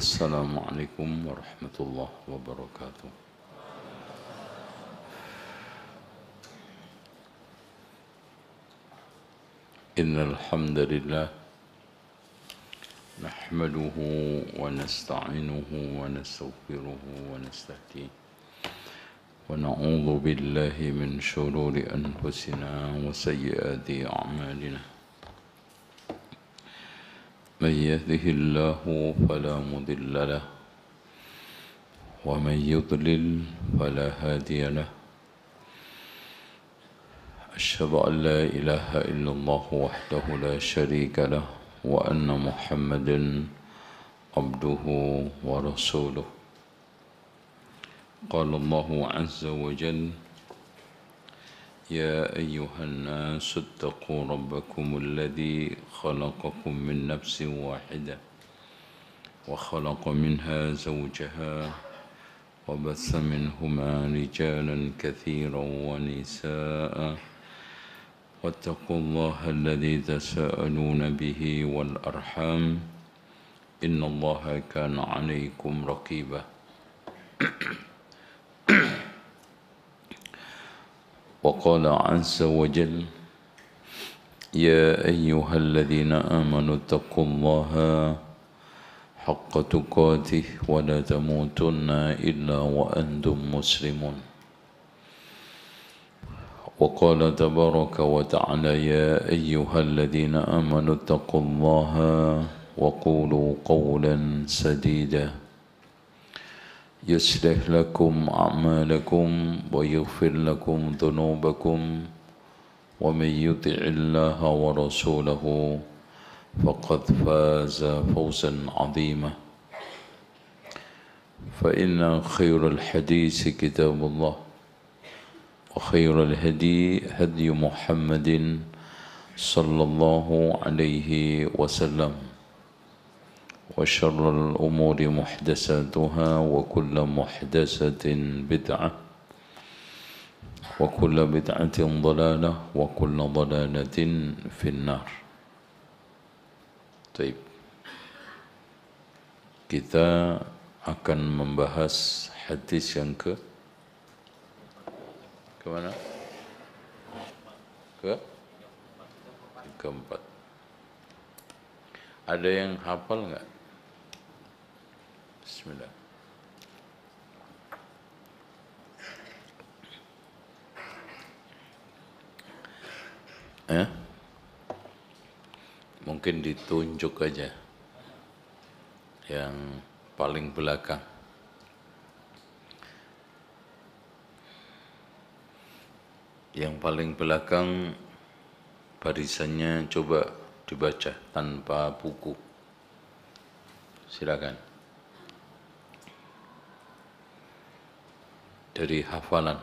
Assalamualaikum warahmatullahi wabarakatuh. Innal hamdalillah nahmaduhu wa nasta'inuhu wa nastaghfiruhu wa nastahdiih wa na'udzu billahi min shururi anfusina wa sayyiati a'malina. Man yahdihillahu fala mudilla lahu wa man yudlil fala hadiya lahu. Asyhadu an la ilaha illallah wahdahu la syarika lah wa anna Muhammadan abduhu wa rasuluh. Qala Allahu azza wa jalla يا أيها الناس اتقوا ربكم الذي خلقكم من نفس واحدة وخلق منها زوجها وبث منهما رجالا كثيرا ونساء واتقوا الله الذي تساءلون به والأرحام إن الله كان عليكم رقيبا. وقال عز وجل يا أيها الذين آمنوا اتقوا الله حق تقاته ولا تموتن إلا وأنتم مسلمون. وقال تبارك وتعالى يا أيها الذين آمنوا اتقوا الله وقولوا قولا سديدا يصلح لكم أعمالكم ويغفر لكم ذنوبكم ومن يطع الله ورسوله فقد فاز فوزا عظيما. فإن خير الحديث كتاب الله وخير الهدي هدي محمد صلى الله عليه وسلم وشر الأمور محدثاتها وكل محدثة بدعة وكل بدعة ضلالة وكل ضلالة في النار. Baik. Kita akan membahas hadis yang kemana? Keempat. Ada yang hafal enggak? Bismillah. Mungkin ditunjuk aja yang paling belakang. Yang paling belakang barisannya coba dibaca tanpa buku. Silakan. Dari hafalan.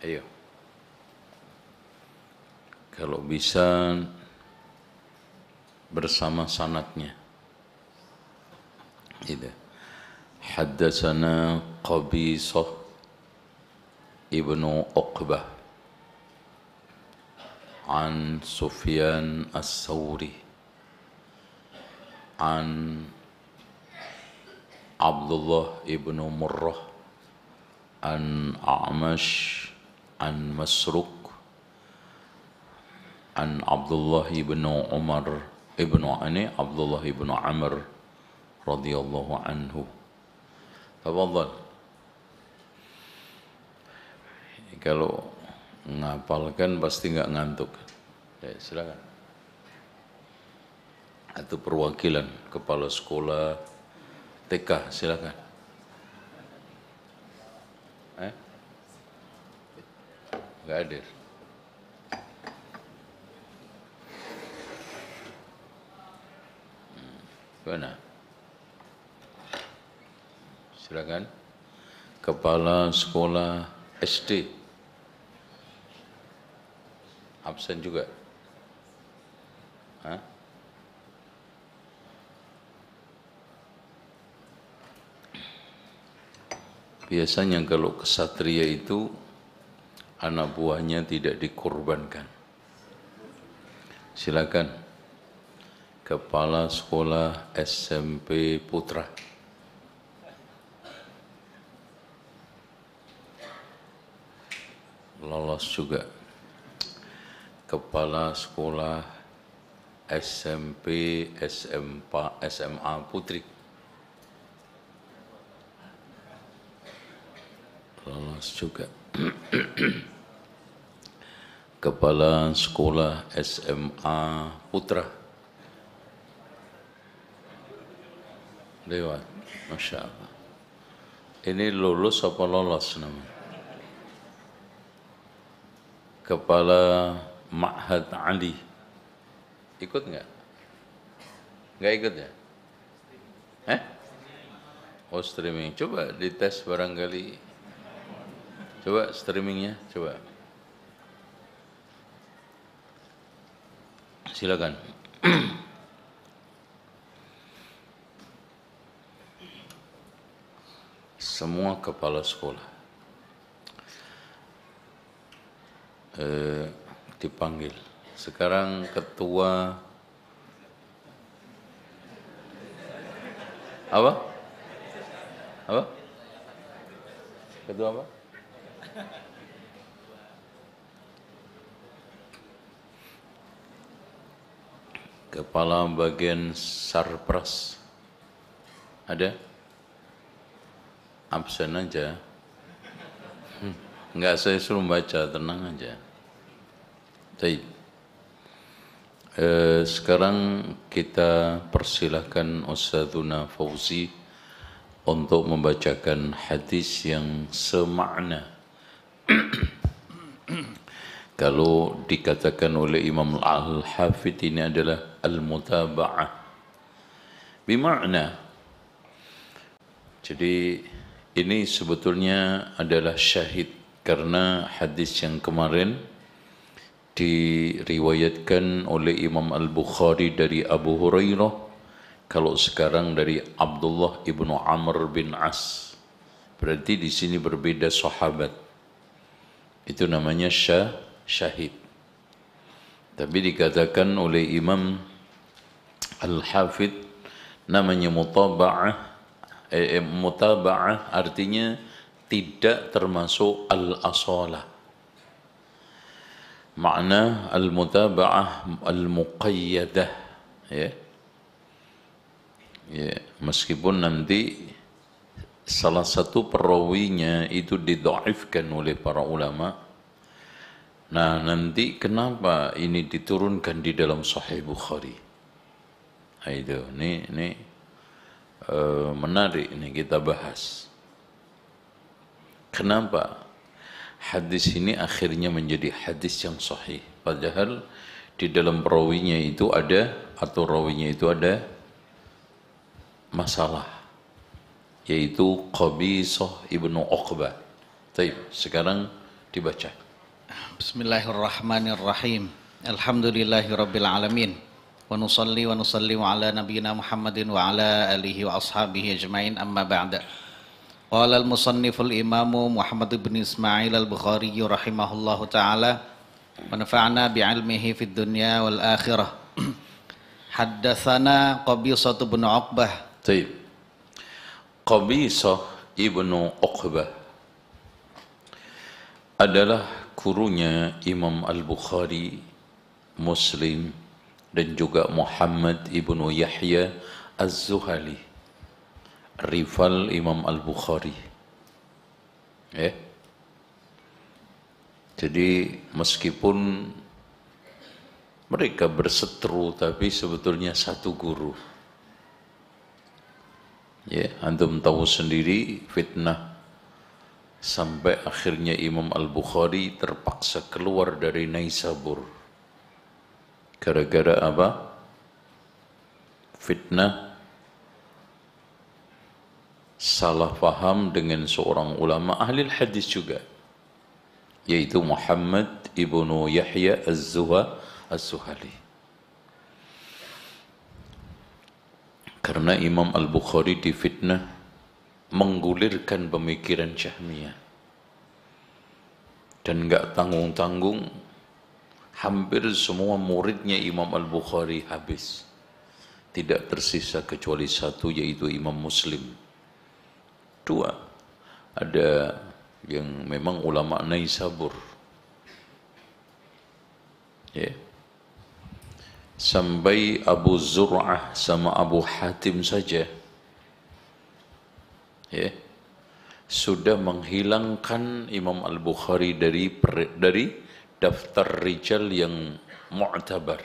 Ayo. Kalau bisa bersama sanadnya. Gitu. Haddatsana Qabisah ibnu Uqbah an Sufyan as-Sawri an Abdullah ibnu Murrah an A'mash an Masruq an Abdullah ibnu Umar ibnu Abdullah ibnu Amr radhiyallahu anhu. Tafadhal. Kalau ngapalkan pasti enggak ngantuk. Ya, silakan. Atau perwakilan kepala sekolah TK, silakan. Enggak hadir. Mana? Silakan. Kepala sekolah SD. Absen juga. Biasanya kalau kesatria itu anak buahnya tidak dikorbankan. Silakan. Kepala Sekolah SMP Putra. Lolos juga. Kepala Sekolah SMP SMA Putri. Lolos juga. Kepala Sekolah SMA Putra. Lewat. Masya Allah. Ini lulus apa lolos namanya? Kepala Ma'had Ali. Ikut nggak? Nggak ikut ya? Oh streaming. Coba dites barangkali. Coba streamingnya, coba. Silakan. Semua kepala sekolah dipanggil. Sekarang ketua apa? Apa? Ketua apa? Kepala bagian Sarpras ada? Absen aja. Enggak, saya suruh baca, tenang aja. Baik. Sekarang kita persilahkan Ustadzuna Fauzi untuk membacakan hadis yang semakna. Kalau dikatakan oleh Imam Al-Hafidh ini adalah al-mutaba'ah. Bimakna. Jadi ini sebetulnya adalah syahid karena hadis yang kemarin diriwayatkan oleh Imam Al-Bukhari dari Abu Hurairah, kalau sekarang dari Abdullah ibnu Amr bin As. Berarti di sini berbeda sahabat. Itu namanya syahid. Tapi dikatakan oleh Imam Al-Hafidh namanya mutaba'ah. Mutaba'ah artinya tidak termasuk al-asalah. Makna al-mutaba'ah al-muqayyadah, ya. Ya, meskipun nanti salah satu perawinya itu didhaifkan oleh para ulama. Nah, nanti kenapa ini diturunkan di dalam Sahih Bukhari? Nah, itu ini menarik, ini kita bahas. Kenapa hadis ini akhirnya menjadi hadis yang sahih? Padahal di dalam perawinya itu ada, atau rawinya itu ada masalah, yaitu Qabisah ibnu Uqbah. Baik, sekarang dibaca. Bismillahirrahmanirrahim. Alhamdulillahirabbil alamin. Wa nusalli wa nusallimu ala nabiyyina Muhammadin wa ala alihi wa ashabihi ajmain, amma ba'da. Qala al-musanniful imamu Muhammad bin Ismail al-Bukhari rahimahullahu ta'ala wa nafa'na bi'ilmihi fid dunya wal akhirah. Haddatsana Qabisah bin Uqbah. Baik. Qabisah ibnu Uqbah adalah gurunya Imam Al-Bukhari, Muslim, dan juga Muhammad ibnu Yahya Az-Zuhali, rival Imam Al-Bukhari. Jadi meskipun mereka berseteru, tapi sebetulnya satu guru. Ya, antum tahu sendiri fitnah sampai akhirnya Imam Al-Bukhari terpaksa keluar dari Naisabur. Gara-gara apa? Fitnah salah faham dengan seorang ulama ahli hadis juga, yaitu Muhammad ibnu Yahya Az-Zuhali. Karena Imam Al-Bukhari difitnah menggulirkan pemikiran Jahmiyah, dan enggak tanggung-tanggung hampir semua muridnya Imam Al-Bukhari habis. Tidak tersisa kecuali satu, yaitu Imam Muslim. Dua, ada yang memang ulama Naisabur. Ya. Sampai Abu Zur'ah sama Abu Hatim saja, ya, sudah menghilangkan Imam Al-Bukhari dari daftar rijal yang mu'tabar.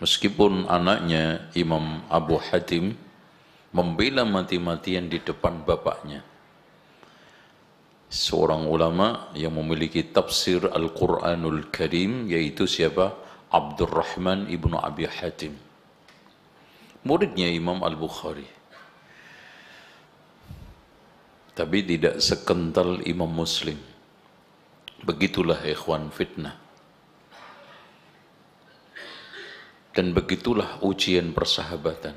Meskipun anaknya Imam Abu Hatim membela mati-matian di depan bapaknya, seorang ulama yang memiliki tafsir Al-Quranul Karim, yaitu siapa? Abdurrahman ibnu Abi Hatim, muridnya Imam Al-Bukhari. Tapi tidak sekental Imam Muslim. Begitulah ikhwan fitnah. Dan begitulah ujian persahabatan.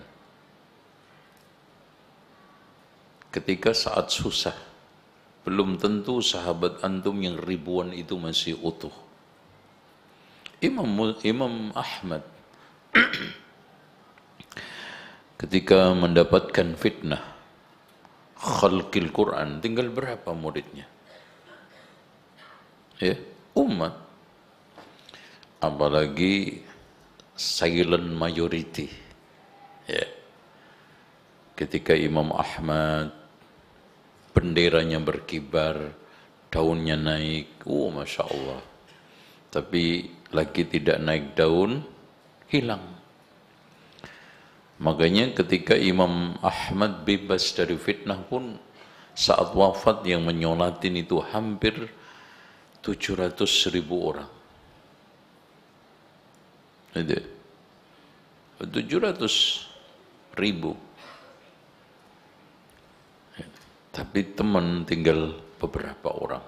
Ketika saat susah, belum tentu sahabat antum yang ribuan itu masih utuh. Imam Ahmad ketika mendapatkan fitnah khalqil Quran, tinggal berapa muridnya? Ya, umat. Apalagi silent majority. Ya. Ketika Imam Ahmad benderanya berkibar, daunnya naik, Masya Allah. Tapi lagi tidak naik daun, hilang. Makanya ketika Imam Ahmad bebas dari fitnah pun, saat wafat yang menyolatin itu hampir 700.000 orang. Itu 700.000. Tapi teman tinggal beberapa orang.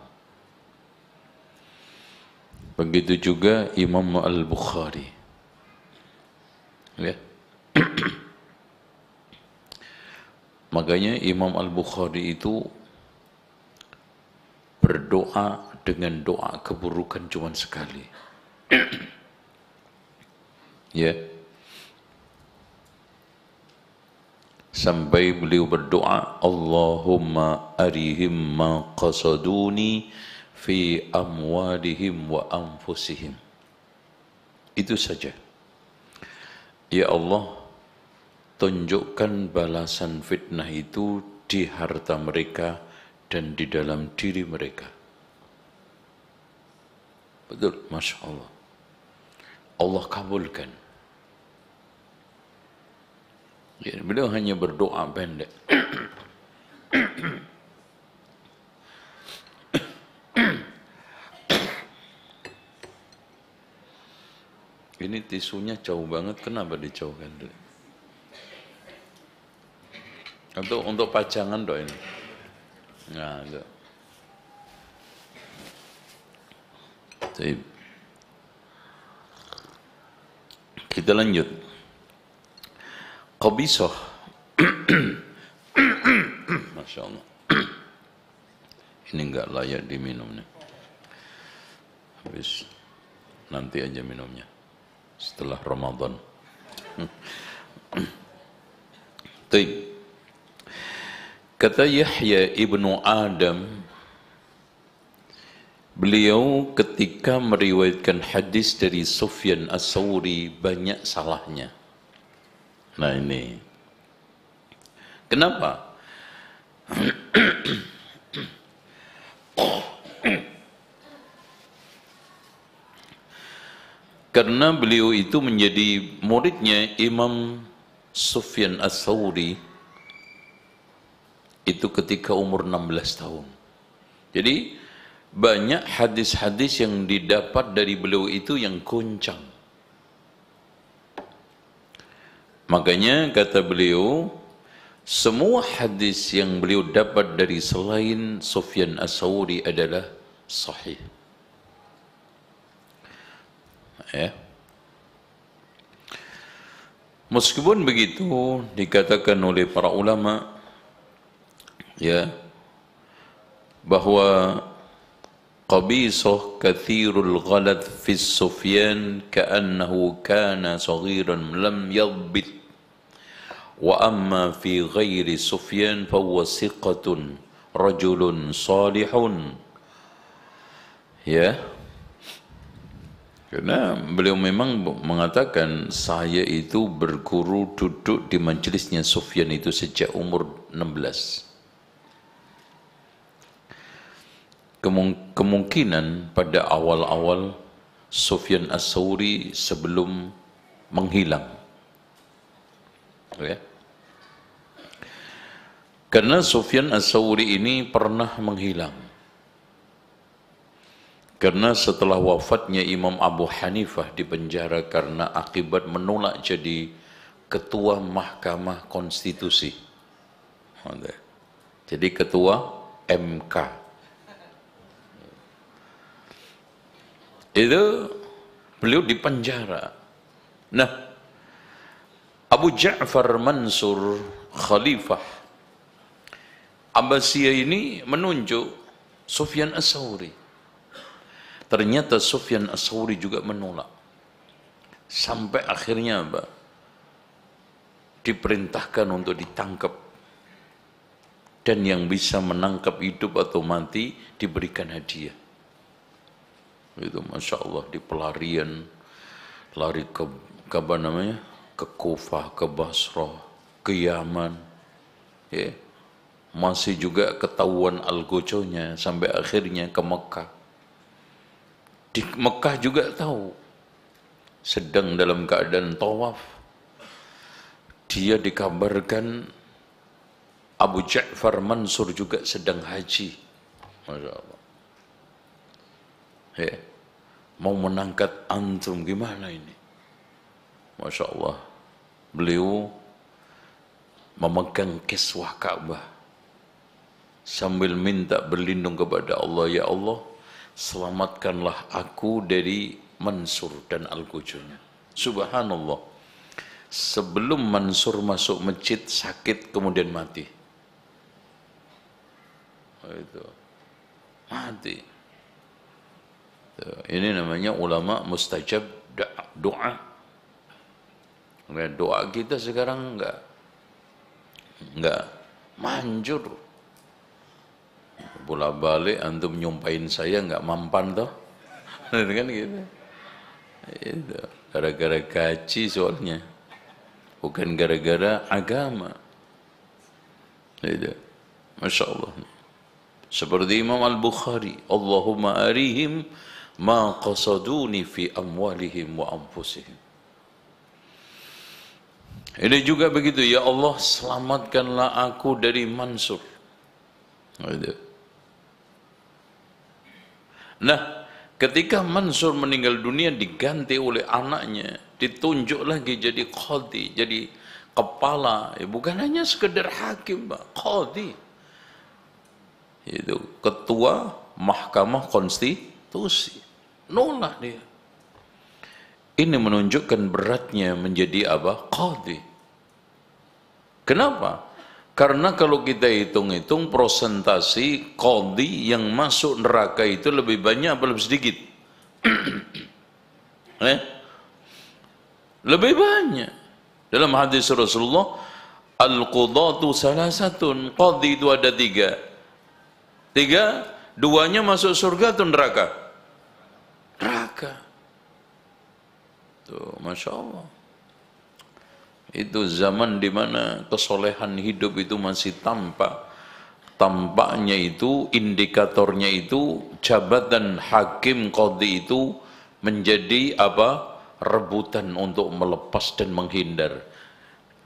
Begitu juga Imam Al-Bukhari. Ya. Makanya Imam Al-Bukhari itu berdoa dengan doa keburukan cuma sekali. Ya. Sampai beliau berdoa, Allahumma arihim ma qasaduni fi amwalihim wa anfusihim. Itu saja. Ya Allah, tunjukkan balasan fitnah itu di harta mereka dan di dalam diri mereka. Betul, Masya Allah. Allah kabulkan. Ya, beliau hanya berdoa pendek. Ini tisunya jauh banget, kenapa dijauhkan dulu? Untuk pajangan doa ini. Nah, enggak. Baik. Kita lanjut. Qabisah. Masya Allah. Ini enggak layak diminumnya. Habis nanti aja minumnya setelah Ramadan. Baik. Kata Yahya ibnu Adam, beliau ketika meriwayatkan hadis dari Sufyan As-Sawri banyak salahnya. Nah ini, kenapa? Karena beliau itu menjadi muridnya Imam Sufyan As-Sawri itu ketika umur 16 tahun. Jadi banyak hadis-hadis yang didapat dari beliau itu yang kuncang. Makanya kata beliau, semua hadis yang beliau dapat dari selain Sufyan As-Sawri adalah sahih. Ya. Meskipun begitu dikatakan oleh para ulama, ya, bahwa qabisah kathirul ghalat fi Sufyan ka'annahu kana saghiran lam yadbit wa amma fi ghairi Sufyan fahuwa siqatun rajulun salihun. Ya, karena beliau memang mengatakan saya itu berguru duduk di majelisnya Sufyan itu sejak umur 16. Kemungkinan pada awal-awal Sufyan As-Tsauri sebelum menghilang. Ya. Karena Sufyan As-Tsauri ini pernah menghilang. Karena setelah wafatnya Imam Abu Hanifah di penjara karena akibat menolak jadi ketua Mahkamah Konstitusi. Jadi ketua MK. Itu beliau di penjara. Nah, Abu Ja'far Mansur Khalifah Abbasiyah ini menunjuk Sufyan As-Tsauri. Ternyata Sufyan As-Tsauri juga menolak. Sampai akhirnya apa? Diperintahkan untuk ditangkap. Dan yang bisa menangkap hidup atau mati diberikan hadiah. Itu Masya Allah, di pelarian, lari ke apa namanya, ke Kufah, ke Basrah, ke Yaman, ya. Masih juga ketahuan algojonya sampai akhirnya ke Mekah. Di Mekah juga tahu, sedang dalam keadaan tawaf, dia dikabarkan Abu Ja'far Mansur juga sedang haji. Masya Allah. Ya, mau menangkat antum gimana ini? Masya Allah, beliau memegang kiswah Ka'bah sambil minta berlindung kepada Allah, ya Allah, selamatkanlah aku dari Mansur dan algojonya. Subhanallah, sebelum Mansur masuk masjid sakit kemudian mati. Itu mati. Ini namanya ulama mustajab doa. Doa kita sekarang enggak manjur. Bola balik antum nyumpahin saya enggak mempan toh. Kan gitu. Itu gara-gara gaji soalnya. Bukan gara-gara agama. Itu. Masya Allah. Seperti Imam Al-Bukhari, Allahumma arihim ma qasaduni fi amwalihim wa anfusihim. Ini juga begitu, ya Allah, selamatkanlah aku dari Mansur. Nah, ketika Mansur meninggal dunia diganti oleh anaknya, ditunjuk lagi jadi qadhi, jadi kepala, bukan hanya sekedar hakim, Pak, qadhi. Itu ketua Mahkamah Konstitusi. Nolak dia. Ini menunjukkan beratnya menjadi apa? Qadhi. Kenapa? Karena kalau kita hitung-hitung prosentasi qadhi yang masuk neraka itu lebih banyak atau lebih sedikit? Lebih banyak. Dalam hadis Rasulullah, al-qudatu salasatun, qadhi itu ada tiga, duanya masuk surga atau neraka? Neraka. Tuh, Masya Allah. Itu zaman di mana kesolehan hidup itu masih tampak. Tampaknya itu, indikatornya itu, jabatan hakim qadhi itu menjadi apa? Rebutan untuk melepas dan menghindar.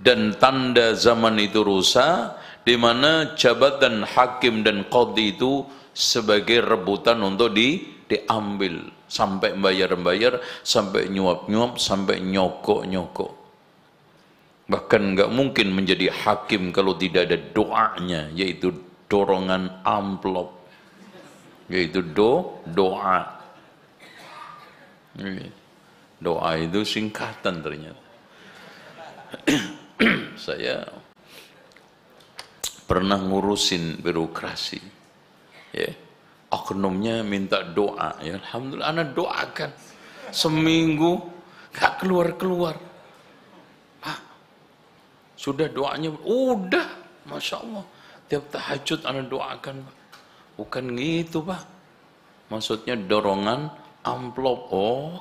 Dan tanda zaman itu rusak, di mana jabatan hakim dan qadhi itu sebagai rebutan untuk diambil, sampai bayar-bayar, sampai nyuap-nyuap, sampai nyokok-nyokok. Bahkan nggak mungkin menjadi hakim kalau tidak ada doanya, yaitu dorongan amplop, yaitu doa. Doa itu singkatan ternyata. Saya pernah ngurusin birokrasi, ya, oknumnya minta doa. Ya alhamdulillah ana doakan. Seminggu gak keluar-keluar. Pak, sudah doanya udah, masya Allah. Tiap tahajud ana doakan, Pak. Bukan gitu, Pak. Maksudnya dorongan amplop. Oh.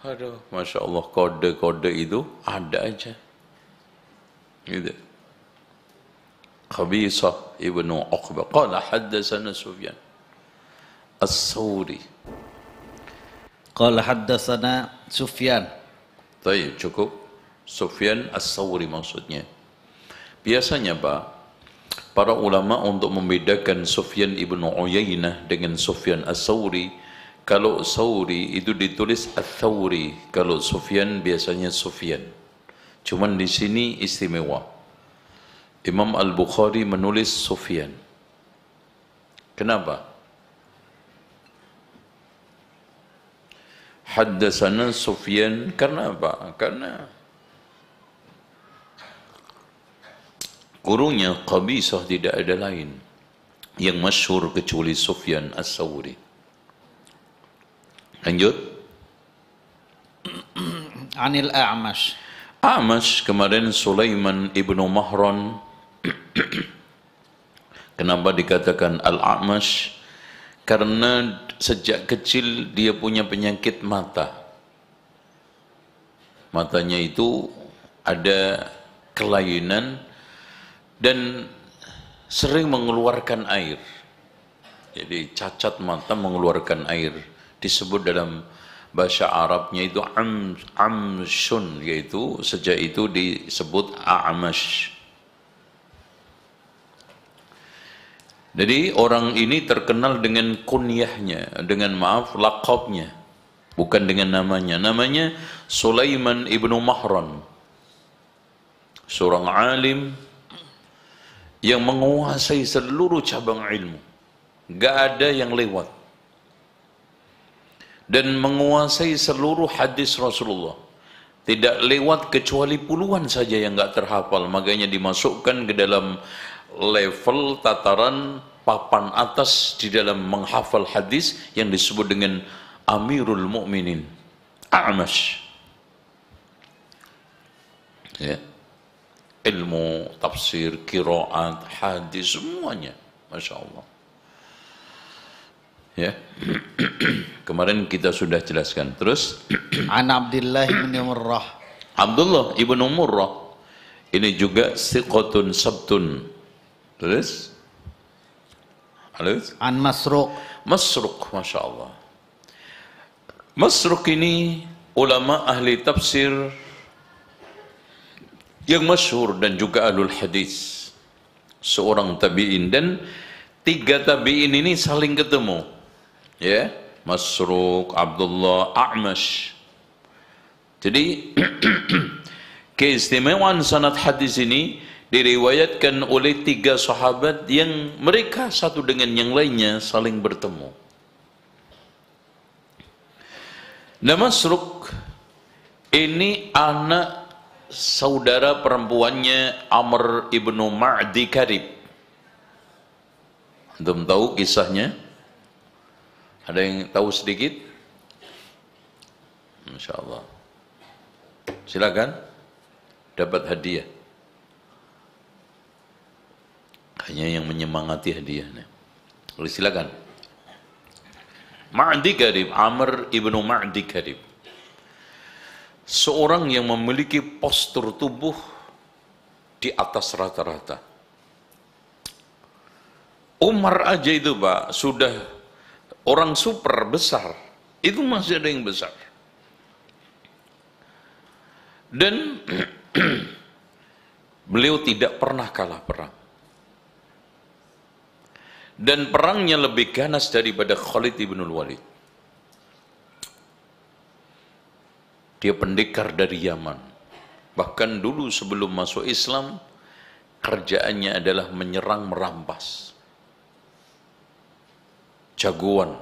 Aduh, masya Allah, kode-kode itu ada aja. Gitu. Qabisah ibnu Uqbah qala haddatsana Sufyan As-Sawri. Qala haddatsana Sufyan. Baik, cukup. Sufyan As-Sawri maksudnya. Biasanya, Pak, para ulama untuk membedakan Sufyan ibnu Uyainah dengan Sufyan As-Sawri, kalau Sawri itu ditulis Ats-Tsawri, kalau Sufyan biasanya Sufyan. Cuman di sini istimewa. Imam Al-Bukhari menulis Sufyan. Kenapa? Haddatsana Sufyan, karena apa? Karena gurunya Qabisah tidak ada lain yang masyhur kecuali Sufyan As-Tsawri. Lanjut. Anil A'mash. A'mash kemarin Sulaiman ibnu Mahran. Kenapa dikatakan Al-A'mash? Karena sejak kecil dia punya penyakit mata. Matanya itu ada kelainan dan sering mengeluarkan air. Jadi cacat mata mengeluarkan air. Disebut dalam bahasa Arabnya itu amshun, yaitu sejak itu disebut A'mash. Jadi orang ini terkenal dengan kunyahnya, dengan laqabnya, bukan dengan namanya. Namanya Sulaiman ibnu Mahran, seorang alim yang menguasai seluruh cabang ilmu, gak ada yang lewat, dan menguasai seluruh hadis Rasulullah. Tidak lewat kecuali puluhan saja yang gak terhafal, makanya dimasukkan ke dalam level tataran papan atas di dalam menghafal hadis yang disebut dengan Amirul Mukminin, A'mash. Ya. Ilmu tafsir, qiraat, hadis, semuanya, masya Allah. Ya. Kemarin kita sudah jelaskan. Terus An Abdullah bin Murrah. Abdullah ibnu Murrah ini juga siqatun sabtun. Terus An Masruq. Masruq, masya Allah. Masruq ini ulama ahli tafsir yang masyhur dan juga ahlul hadis, seorang tabi'in, dan tiga tabi'in ini saling ketemu, ya, Masruq, Abdullah, A'mash. Jadi keistimewaan sanad hadis ini diriwayatkan oleh tiga sahabat yang mereka satu dengan yang lainnya saling bertemu. Nah, Masruq ini anak saudara perempuannya Amr ibnu Ma'di Karib. Antum tahu kisahnya? Ada yang tahu sedikit? Masya Allah. Silakan, dapat hadiah. Hanya yang menyemangati hadiahnya. Silakan. Ma'di Karib, Amr ibnu Ma'di Karib, seorang yang memiliki postur tubuh di atas rata-rata. Umar aja itu, Pak, sudah orang super besar, itu masih ada yang besar. Dan beliau tidak pernah kalah perang. Dan perangnya lebih ganas daripada Khalid ibn Walid. Dia pendekar dari Yaman. Bahkan dulu sebelum masuk Islam, kerjaannya adalah menyerang, merampas. Jagoan.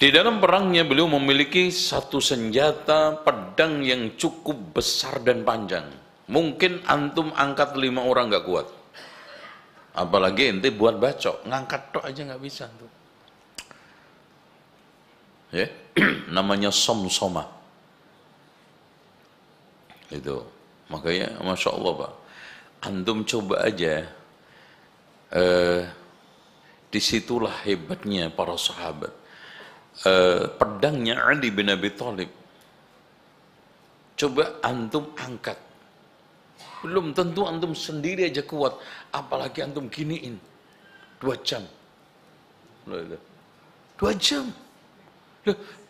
Di dalam perangnya beliau memiliki satu senjata pedang yang cukup besar dan panjang. Mungkin antum angkat 5 orang gak kuat. Apalagi ente buat bacok, ngangkat tok aja nggak bisa tuh. Ya, namanya somsoma. Itu, makanya masya Allah Pak, antum coba aja. Disitulah hebatnya para sahabat. Pedangnya Ali bin Abi Thalib, coba antum angkat, belum tentu antum sendiri aja kuat, apalagi antum giniin 2 jam. 2 jam.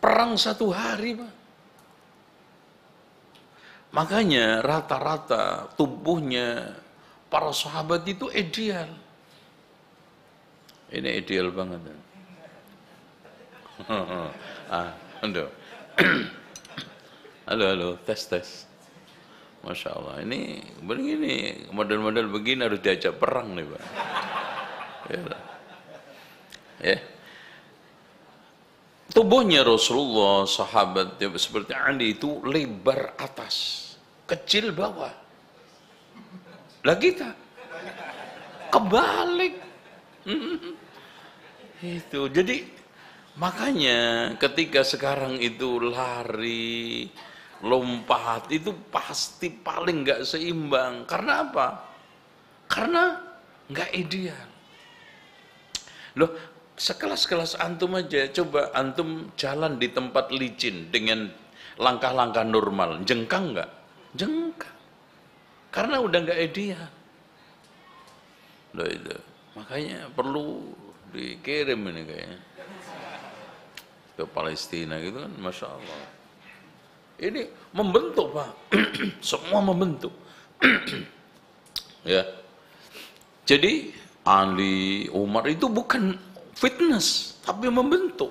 Perang 1 hari Pak. Makanya rata-rata tubuhnya para sahabat itu ideal. Ini ideal banget. Halo. Halo, tes. Masya Allah, ini begini, model-model begini harus diajak perang nih Pak. Ya. Tubuhnya Rasulullah, sahabat seperti Ali itu lebar atas, kecil bawah. Lah kita kebalik. Itu jadi makanya ketika sekarang itu lari, lompat itu pasti paling nggak seimbang. Karena apa? Karena nggak ideal. Loh, sekelas-kelas antum aja, coba antum jalan di tempat licin dengan langkah-langkah normal, jengkang nggak? Jengkang. Karena udah nggak ideal. Loh itu. Makanya perlu dikirim ini kayaknya ke Palestina gitu kan, masya Allah. Ini membentuk Pak, semua membentuk. Ya, jadi Ali, Umar itu bukan fitness, tapi membentuk.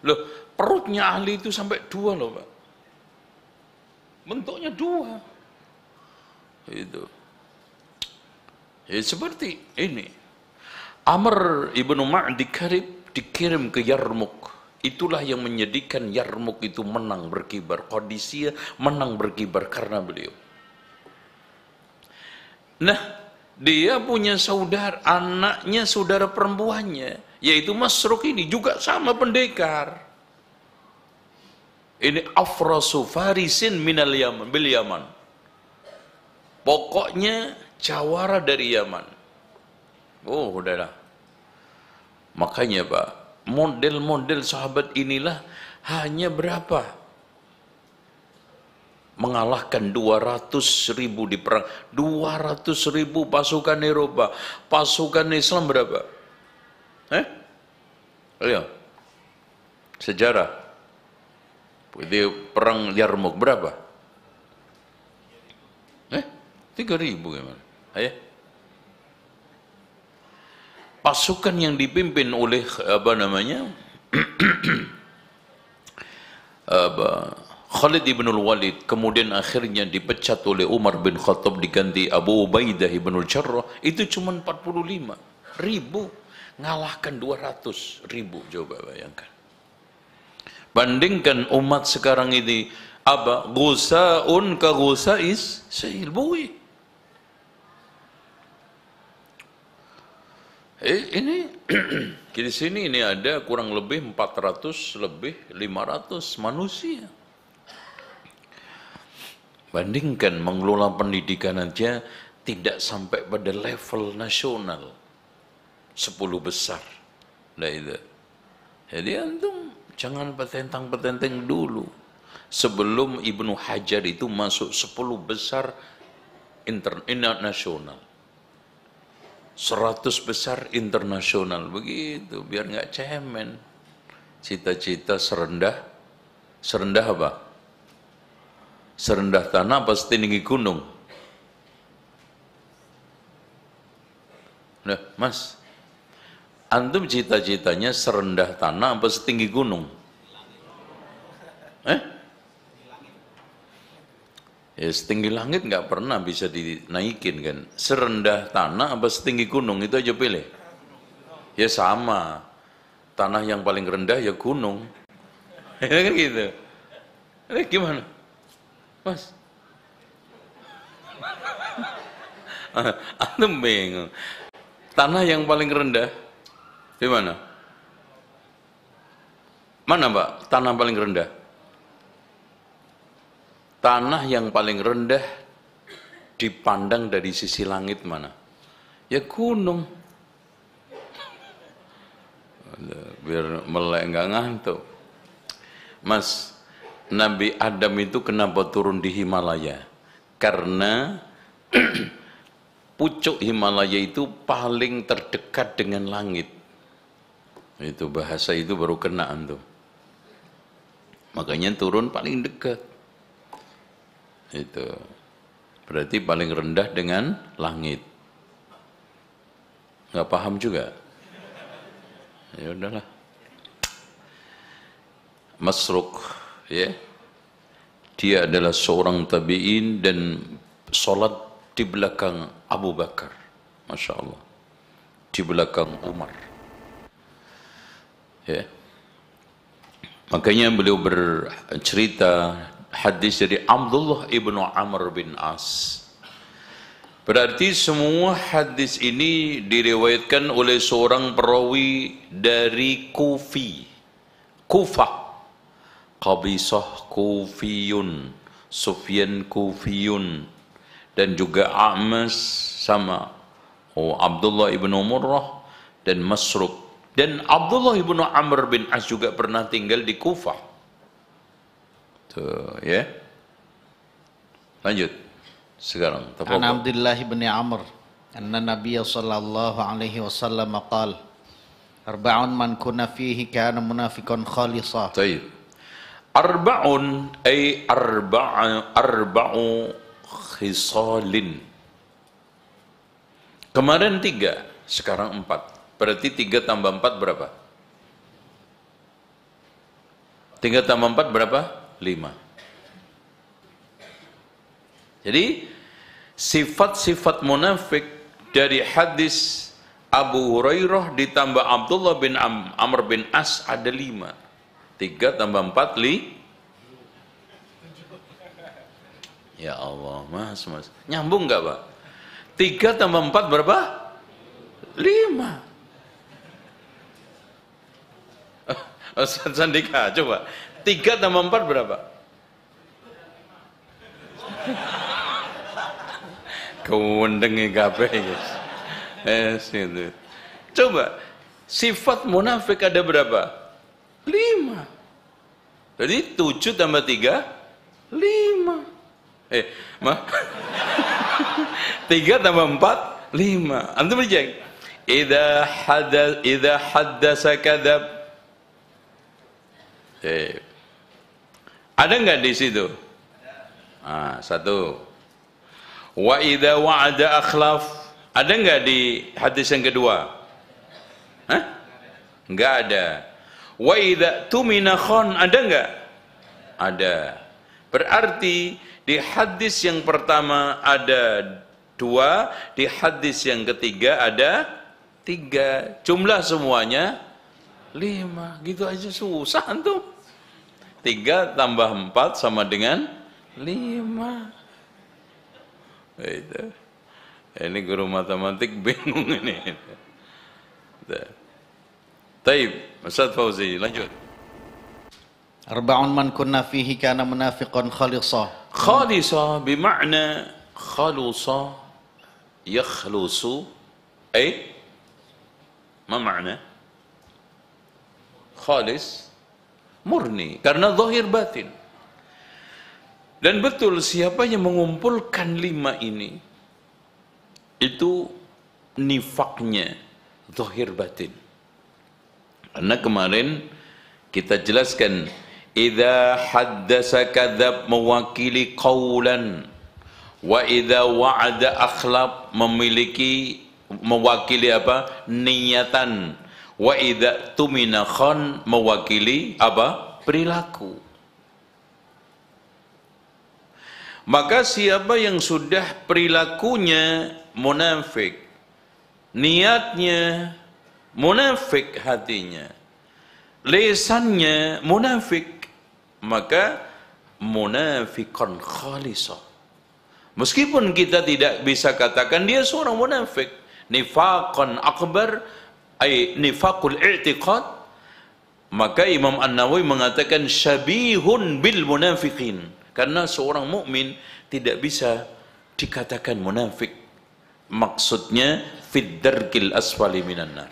Loh, perutnya Ali itu sampai 2 loh Pak, bentuknya 2. Itu. Ya, seperti ini. Amr ibnu Ma'di Karib dikirim ke Yarmuk. Itulah yang menjadikan Yarmuk itu menang berkibar. Qadisiyah menang berkibar karena beliau. Nah, dia punya saudara, anaknya saudara perempuannya, yaitu Masruk ini juga sama pendekar. Ini afrasu farisin minal Yaman, bil Yaman. Pokoknya jawara dari Yaman. Oh, udahlah. Makanya Pak, model-model sahabat inilah hanya berapa? Mengalahkan 200.000 di perang. 200.000 pasukan Eropa. Pasukan Islam berapa? Ayo. Sejarah. Di perang Yarmuk berapa? 3.000 gimana? Ayo. Pasukan yang dipimpin oleh Khalid ibn Walid, kemudian akhirnya dipecat oleh Umar bin Khattab, diganti Abu Ubaidah ibn Jarrah, itu cuma 45.000 ngalahkan 200.000. Coba bayangkan. Bandingkan umat sekarang ini, gusaun ka gusais sa'il bui. Ini di sini ini ada kurang lebih 400 lebih 500 manusia. Bandingkan mengelola pendidikan aja tidak sampai pada level nasional, 10 besar. Nah itu. Jadi antum jangan petentang-petenteng dulu. Sebelum Ibnu Hajar itu masuk 10 besar internasional. 100 besar internasional, begitu, biar nggak cemen. Cita-cita serendah apa? Serendah tanah apa setinggi gunung? Nah, Mas, antum cita-citanya serendah tanah apa setinggi gunung? Ya, setinggi langit nggak pernah bisa dinaikin kan. Serendah tanah apa setinggi gunung, itu aja pilih. Ya sama, tanah yang paling rendah ya gunung. Ya kan gitu. Gimana Mas? Antum bingung. Tanah yang paling rendah di mana? Mana Pak? Tanah paling rendah? Tanah yang paling rendah dipandang dari sisi langit mana? Ya gunung. Biar melek nggak ngantuk. Mas, Nabi Adam itu kenapa turun di Himalaya? Karena pucuk Himalaya itu paling terdekat dengan langit. Itu bahasa itu baru kena antum. Makanya turun paling dekat. Itu berarti paling rendah dengan langit. Nggak paham juga? Ya udahlah. Masruq, ya. Dia adalah seorang tabi'in dan sholat di belakang Abu Bakar. Masya Allah. Di belakang Umar. Ya. Makanya beliau bercerita hadis dari Abdullah ibnu Amr bin As. Berarti semua hadis ini diriwayatkan oleh seorang perawi dari Kufah. Qabisah Kufiyun, Sufyan Kufiyun, dan juga A'mas sama Abdullah ibnu Murrah dan Masruq. Dan Abdullah ibnu Amr bin As juga pernah tinggal di Kufah. Tuh, ya. Lanjut. Sekarang. An Abdullah bin Amr, anna Nabiy sallallahu alaihi wasallam qala, arba'un man kunna fihi kana munafiqan khalisa. Baik. Arba'un ay arba'u khisalin. Kemarin 3, sekarang 4. Berarti 3 tambah 4 berapa? 3 tambah 4 berapa? 5. Jadi sifat-sifat munafik dari hadis Abu Hurairah ditambah Abdullah bin Amr bin As ada 5. 3 tambah 4 Ya Allah, mas. Nyambung nggak Pak? 3 tambah 4 berapa? 5. Ustaz Sandika, coba. 3 tambah 4 berapa? Kewendengi kabeh guys. Itu. Coba, sifat munafik ada berapa? 5. Jadi 7 tambah 3 5. 3 tambah 4 5. Antum cek. Idza haddasa kadzab. Ada enggak di situ? Ah, 1. Wa idza wa'ada akhlaf. Ada enggak di hadis yang kedua? Hah? Enggak ada. Wa idza tumina khan, ada enggak? Ada. Berarti di hadis yang pertama ada 2, di hadis yang ketiga ada 3. Jumlah semuanya 5. Gitu aja susah antum. 3 tambah 4 sama dengan 5. Itu. Ini guru matematik bingung ini. Taib, Ustaz Fauzi, lanjut. Arba'un man kunna fihi kana munafiqan khalisa. Khalisa bermakna khalusa yakhlusu ay ma makna? Khalis murni karena zahir batin. Dan betul siapa yang mengumpulkan 5 ini itu nifaknya zahir batin. Karena kemarin kita jelaskan idza haddasa kadzab mewakili qaulan wa idza wa'ada akhlaf mewakili apa? Niatan. Wa idza tumina khan mewakili apa? Perilaku. Maka siapa yang sudah perilakunya munafik, niatnya munafik, hatinya, lisannya munafik, maka munafiqan khalisah, Meskipun kita tidak bisa katakan dia seorang munafik. Nifaqan akbar, ay nifaqul i'tiqad, maka Imam An-Nawawi mengatakan syabihun bil munafiqin. Karena seorang mukmin tidak bisa dikatakan munafik. Maksudnya fid darkil asfali minan nar.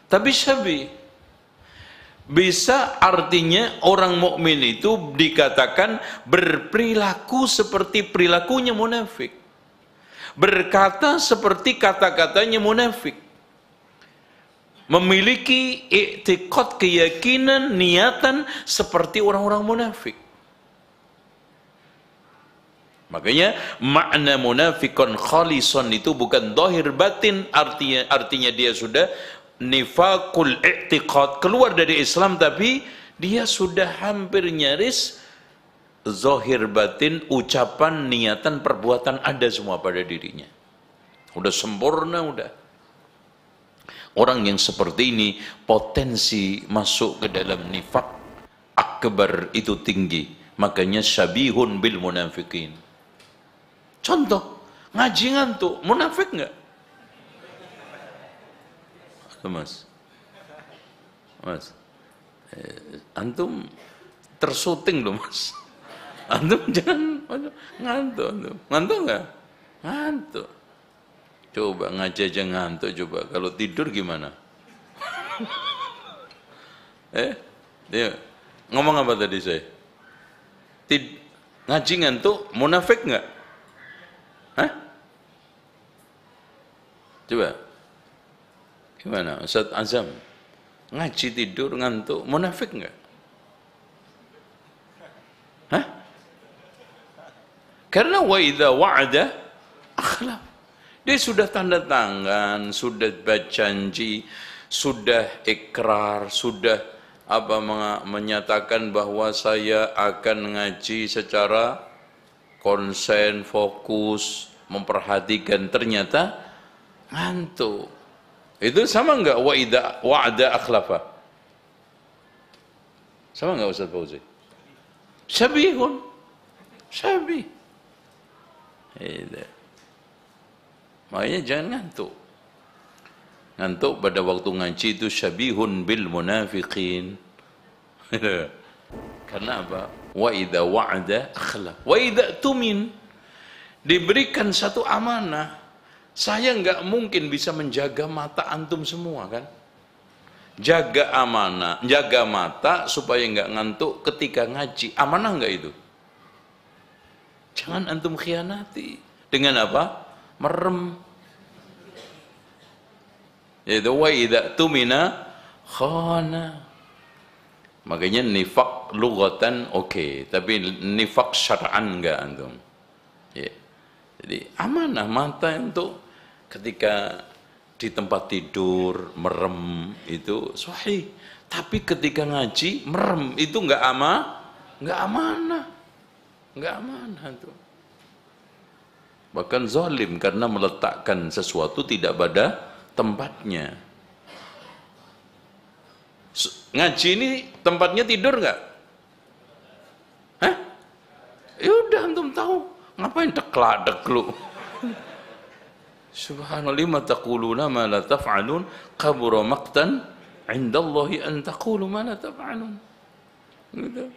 Tapi syabih bisa artinya orang mukmin itu dikatakan berperilaku seperti perilakunya munafik, berkata seperti kata-katanya munafik, memiliki i'tiqad, keyakinan, niatan seperti orang-orang munafik. Makanya makna munafikon khalisan itu bukan zahir batin, artinya dia sudah nifaqul i'tiqad, keluar dari Islam, tapi dia sudah hampir nyaris zahir batin, ucapan, niatan, perbuatan ada semua pada dirinya. Udah sempurna, udah. Orang yang seperti ini potensi masuk ke dalam nifaq akbar itu tinggi. Makanya syabihun bil munafiqin. Contoh, ngaji ngantuk, munafik enggak? Mas, antum tersuting loh mas. Antum jangan ngantuk, ngantuk nggak? Ngantuk. Coba ngaji aja ngantuk, coba kalau tidur gimana? Dia ngomong apa tadi saya? Ngaji ngantuk, munafik nggak? Hah? Coba. Gimana Ustaz Azam? Ngaji tidur ngantuk, munafik enggak? Hah? Karena wa idza wa'ada akhlaf. Dia sudah tanda tangan, sudah berjanji, sudah ikrar, sudah menyatakan bahwa saya akan ngaji secara konsen, fokus, memperhatikan, ternyata ngantuk. Itu sama enggak wa'ada akhlafa? Sama enggak Ustaz Fauzi? Syabihun. Syabih. Makanya jangan ngantuk. Ngantuk pada waktu ngaji itu syabihun bil munafiqin. Karena apa? Wa idza wa'ada akhlaf. Wa idza tumin, diberikan satu amanah. Saya enggak mungkin bisa menjaga mata antum semua kan? Jaga amanah, jaga mata supaya enggak ngantuk ketika ngaji. Amanah enggak itu? Jangan antum khianati. Dengan apa? Merem. Yaitu wa idza tumina khana. Makanya nifaq lughatan oke, tapi nifaq syar'an enggak antum. Ya. Jadi amanah mata untuk ketika di tempat tidur merem itu sahih, tapi ketika ngaji merem itu enggak amanah itu. Bahkan zalim karena meletakkan sesuatu tidak pada tempatnya. Ngaji ini tempatnya tidur enggak? Hah? Ya udah antum tahu, ngapain deklak-dekluk? Subhanallah, lima taquluna ma la taf'alun, kabura maqtan 'indallahi an taqulu ma la taf'alun. Gitu.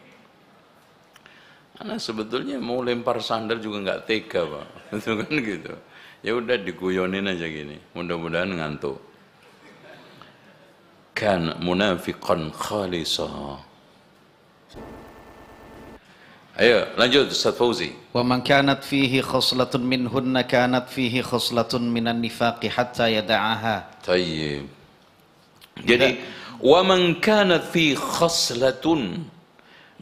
Anak sebetulnya mau lempar sandal juga enggak tega, Pak. Itu kan gitu. Ya udah diguyonin aja gini. Mudah-mudahan ngantuk. Kan munafiqan khalisa. Ayo lanjut Ustaz Fauzi. Wa man kanat fihi khoslatun minhunna kanat fihi khoslatun minan nifaqi hatta yada'aha. Tayyib. Jadi wa man kanat fi khoslatun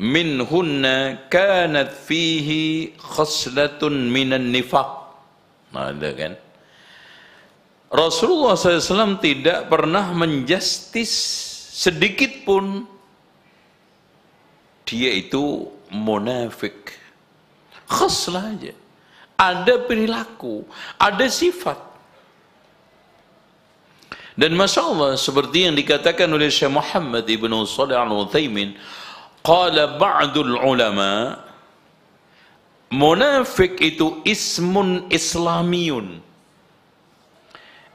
minhunna kanat fihi khoslatun minan nifaq. Nah, ada kan? Rasulullah SAW tidak pernah menjustis sedikit pun dia itu munafik. Khaslah aja. Ada perilaku, ada sifat. Dan Masya Allah, seperti yang dikatakan oleh Syekh Muhammad ibn Shalih al-Utsaimin, qala ba'dul ulama, Munafik itu ismun islamiyun.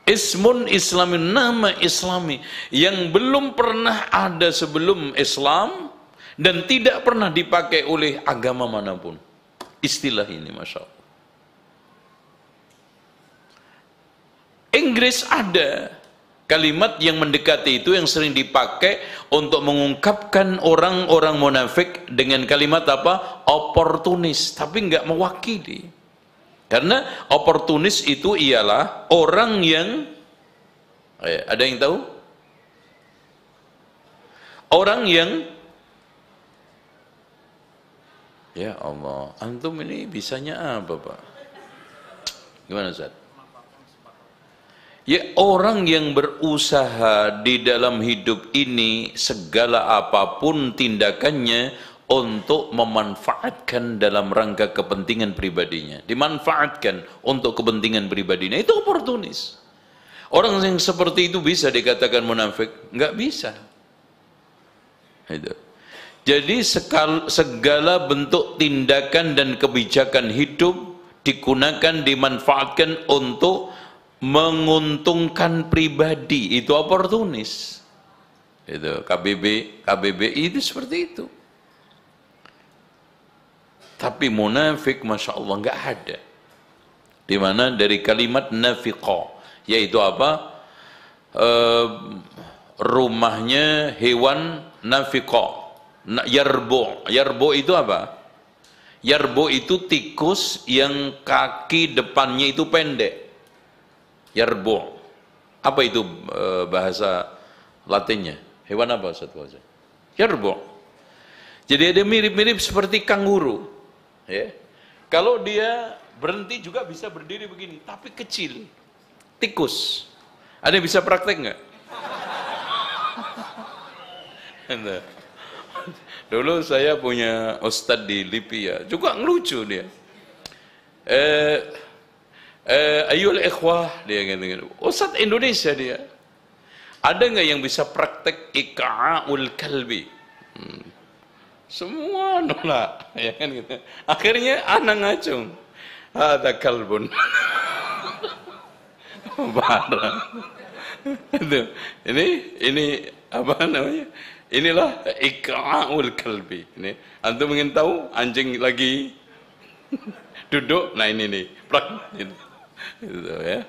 Ismun islami, nama islami yang belum pernah ada sebelum Islam dan tidak pernah dipakai oleh agama manapun. Istilah ini, Masya Allah. Inggris ada kalimat yang mendekati itu yang sering dipakai untuk mengungkapkan orang-orang munafik dengan kalimat apa? Oportunis, tapi nggak mewakili. Karena oportunis itu ialah orang yang, ada yang tahu? Orang yang, ya Allah, antum ini bisanya apa, Pak? Gimana, Ustaz? Ya, orang yang berusaha di dalam hidup ini segala apapun tindakannya untuk memanfaatkan dalam rangka kepentingan pribadinya, dimanfaatkan untuk kepentingan pribadinya, itu oportunis. Orang yang seperti itu bisa dikatakan munafik? Nggak bisa. Itu. Jadi segala bentuk tindakan dan kebijakan hidup digunakan, dimanfaatkan untuk menguntungkan pribadi, itu oportunis. Itu KBBI itu seperti itu. Tapi munafik, Masya Allah, nggak ada. Di mana dari kalimat nafiqa, yaitu apa? Rumahnya hewan nafiqa. Yarbo. Yarbo itu apa? Yarbo itu tikus yang kaki depannya itu pendek. Yarbo. Apa itu bahasa Latinnya? Hewan apa, Ustaz? Yarbo. Jadi ada mirip-mirip seperti kanguru. Ya. Kalau dia berhenti juga bisa berdiri begini, tapi kecil. Tikus. Ada yang bisa praktek nggak? Dulu saya punya ustadz di Libya, juga ngelucu dia. Ayyul ikhwah, dia gitu. Ustadz Indonesia dia. Ada nggak yang bisa praktek iqa'ul kalbi? Semua nolak, ya kan gitu. Akhirnya anak ngacung, ada kalbun. Parah. Itu, ini apa namanya? Inilah iqa'ul kalbi. Ini antum ingin tahu anjing lagi duduk, nah ini nih, itu ya.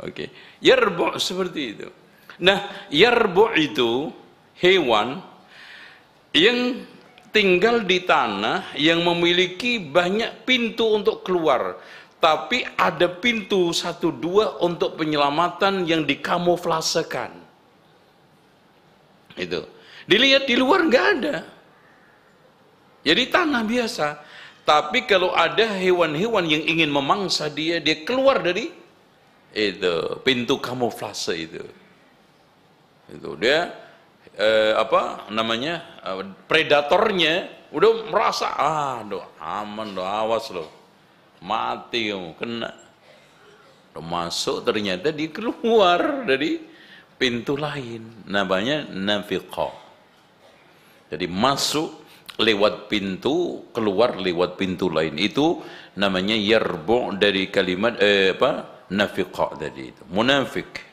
Oke, yarbu seperti itu. Nah, yarbu itu hewan yang tinggal di tanah yang memiliki banyak pintu untuk keluar, tapi ada pintu 1-2 untuk penyelamatan yang dikamuflasekan. Itu dilihat di luar nggak ada, jadi tanah biasa. Tapi kalau ada hewan-hewan yang ingin memangsa dia keluar dari itu pintu kamuflase itu dia apa namanya, predatornya udah merasa aman, awas loh, mati kamu, kena. Udah masuk, ternyata dia keluar dari pintu lain, namanya nafiqah. Jadi masuk lewat pintu, keluar lewat pintu lain, itu namanya yarbu dari kalimat nafiqah tadi itu. Munafik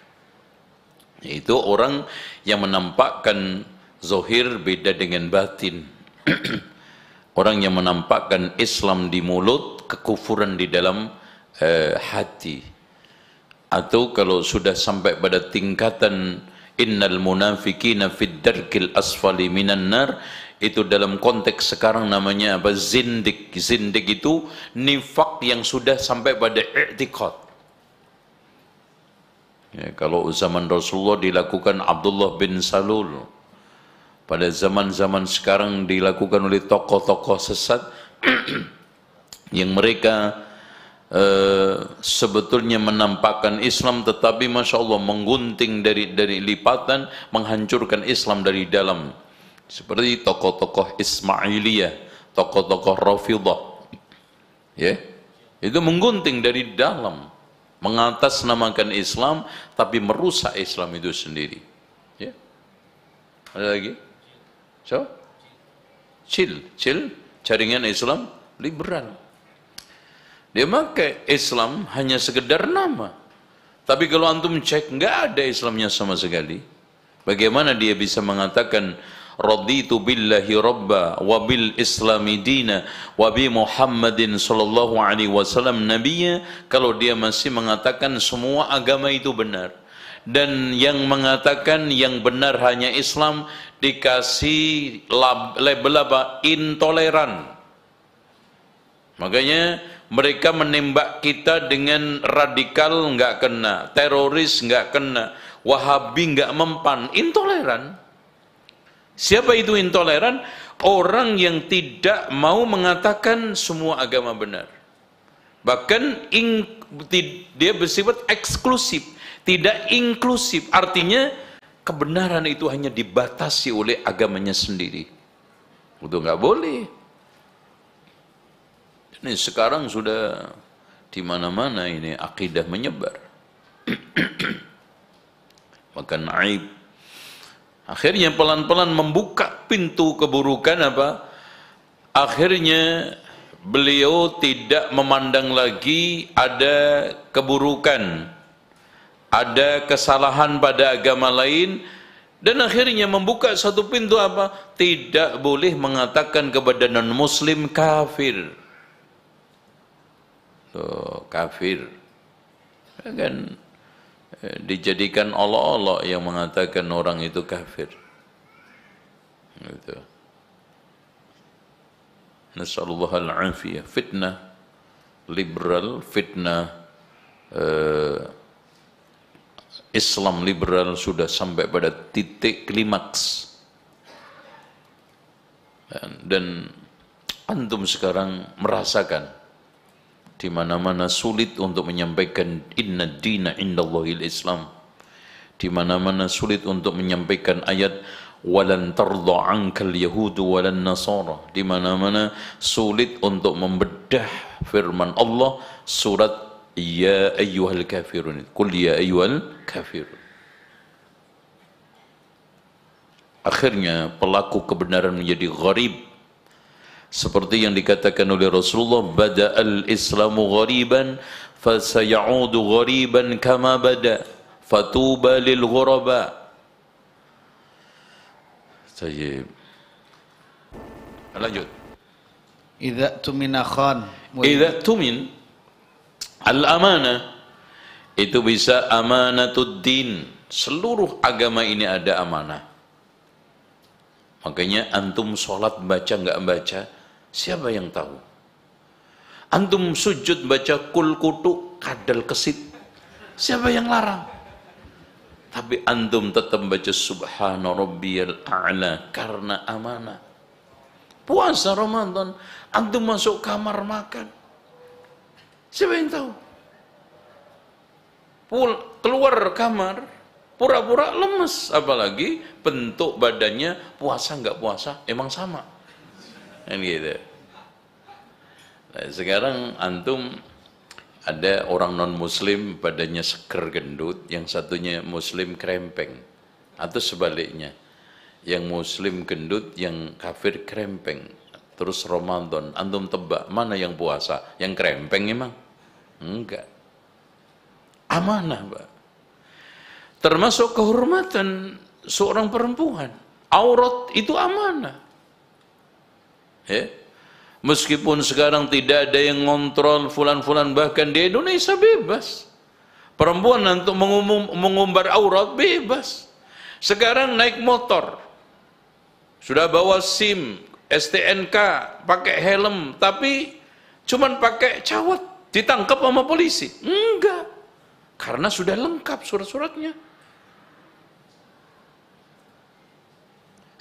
itu orang yang menampakkan zahir beda dengan batin. Orang yang menampakkan Islam di mulut, kekufuran di dalam hati. Atau kalau sudah sampai pada tingkatan innal munafiqina fid darkil asfali minan nar, itu dalam konteks sekarang namanya apa? Zindik. Zindik itu nifak yang sudah sampai pada i'tiqad. Ya, kalau zaman Rasulullah dilakukan Abdullah bin Salul, pada zaman-zaman sekarang dilakukan oleh tokoh-tokoh sesat yang mereka sebetulnya menampakkan Islam, tetapi Masya Allah menggunting dari lipatan, menghancurkan Islam dari dalam, seperti tokoh-tokoh Ismailiyah, tokoh-tokoh Rafidah, ya, itu menggunting dari dalam, mengatasnamakan Islam tapi merusak Islam itu sendiri. Ya. Ada lagi? So? Chill, jaringan Islam liberal. Dia pakai Islam hanya sekedar nama. Tapi kalau antum cek, nggak ada Islamnya sama sekali. Bagaimana dia bisa mengatakan raditu billahi rabba wa bil islami dina wa bi Muhammadin sallallahu alaihi wasallam nabiyya, kalau dia masih mengatakan semua agama itu benar, dan yang mengatakan yang benar hanya Islam dikasih label apa? Intoleran. Makanya mereka menembak kita dengan radikal nggak kena, teroris nggak kena, Wahabi nggak mempan, intoleran. Siapa itu intoleran? Orang yang tidak mau mengatakan semua agama benar. Bahkan dia bersifat eksklusif, tidak inklusif. Artinya kebenaran itu hanya dibatasi oleh agamanya sendiri. Itu nggak boleh. Ini sekarang sudah di mana-mana ini akidah menyebar. Makan aib. Akhirnya pelan-pelan membuka pintu keburukan apa? Akhirnya beliau tidak memandang lagi ada keburukan, ada kesalahan pada agama lain, dan akhirnya membuka satu pintu apa? Tidak boleh mengatakan kepada non-muslim kafir. Kafir kan dijadikan olok-olok yang mengatakan orang itu kafir gitu. Nasallallahu al-afiyah. Fitnah liberal, fitnah Islam liberal sudah sampai pada titik klimaks, dan antum sekarang merasakan di mana-mana sulit untuk menyampaikan inna dina indallahil Islam, di mana-mana sulit untuk menyampaikan ayat walan tardha ankal yahudu walan nasara, di mana-mana sulit untuk membedah firman Allah surat ya ayyuhal kafirun, qul ya ayyuhal kafirun. Akhirnya pelaku kebenaran menjadi gharib, seperti yang dikatakan oleh Rasulullah, bada'al islamu ghariban fasayaudu ghariban kama bada fatuba lil ghuraba. Tayyib. Lanjut. Idza tumina khan. Idza tumin al-amanah, itu bisa amanatud din. Seluruh agama ini ada amanah. Makanya antum sholat baca nggak baca, siapa yang tahu? Antum sujud baca kul kutu kadal kesit, siapa yang larang? Tapi antum tetap baca subhana rabbiyal a'la karena amanah. Puasa Ramadan, antum masuk kamar makan, siapa yang tahu? Keluar kamar pura-pura lemes, apalagi bentuk badannya puasa nggak puasa emang sama kan gitu. Nah, sekarang antum ada orang non muslim badannya seger gendut, yang satunya muslim krempeng, atau sebaliknya yang muslim gendut yang kafir krempeng. Terus Ramadan antum tebak mana yang puasa, yang krempeng emang? Enggak. Amanah, Pak. Termasuk kehormatan seorang perempuan, aurat itu amanah. Ya. Meskipun sekarang tidak ada yang ngontrol fulan-fulan, bahkan di Indonesia bebas. Perempuan untuk mengumbar aurat bebas. Sekarang naik motor, sudah bawa SIM, STNK, pakai helm, tapi cuman pakai cawat, ditangkap sama polisi? Enggak, karena sudah lengkap surat-suratnya.